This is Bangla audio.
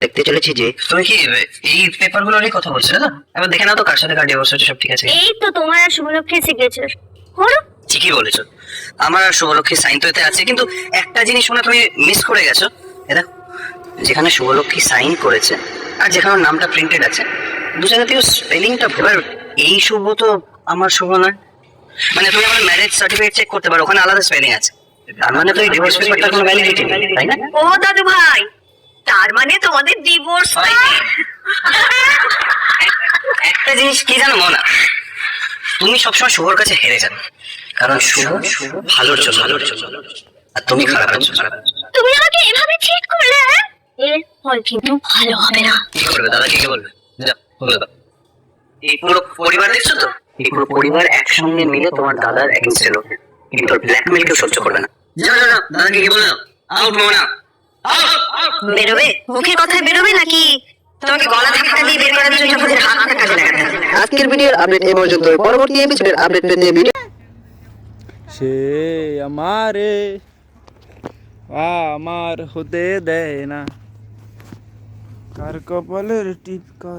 দেখতে চলেছি যে তুমি কি এই পেপারগুলো নিয়ে কথা বলছিলে না? এবার দেখে নাও তো কার সাথে কার ডিভোর্স হচ্ছে, সব ঠিক আছে? এই তো তোমার আর শুভলক্ষ্মীর সিগনেচার হলো। ঠিকই বলেছো, আমার আর শুভলক্ষ্মীর সাইন তো এতে আছে, কিন্তু একটা জিনিস মনে হয় তুমি মিস করে গেছো। এ দেখো, যেখানে শুভলক্ষ্মী সাইন করেছে আর যেখানে ওর নামটা প্রিন্টেড আছে, দু জায়গা থেকে স্পেলিংটা ভুল। আর এই শুভ তো আমার শুভ নয়। মানে তুমি আমার ম্যারেজ সার্টিফিকেট চেক করতে পারো, ওখানে আলাদা স্পেলিং আছে। তার মানে তো এই ডিভোর্স পেপারটা কোনো ভ্যালিডিটি নেই, তাই না? ও দাদু ভাই, তার মানে তোমাদের ডিভোর্স একটা জিনিস কি জানো মনা, তুমি সবসময় শুভর কাছে হেরে যাবে, কারণ শুভ ভালোর জন্য, আর তুমি খারাপের জন্য। তুমি আমাকে এভাবে চিট করলে, এর ফল কিন্তু ভালো হবে না। কি করবে দাদা, কি বলবে? যাও বলে দাও। এই পুরো পরিবার দেখছো তো, এই পুরো পরিবার একসঙ্গে মিলে তোমার দাদার এগেইনস্টে লোক, কিন্তু ব্ল্যাকমেল কেউ সহ্য করবে না। যাও যাও যাও, দাদাকে কি বলে দাও, আউট মোনা আউট। বেরোবে, মুখের কথায় বেরোবে নাকি তোমাকে গলা ধাক্কা দিয়ে বের করার জন্য আমাদের হাতটা কাজে লাগাতে হবে? আজকের ভিডিওর আপডেট এই পর্যন্ত। পরবর্তী এপিসোডের আপডেট পেতে ভিডিও সে আমারে আমার হতে দেয় না, কার কপালের টিপ কার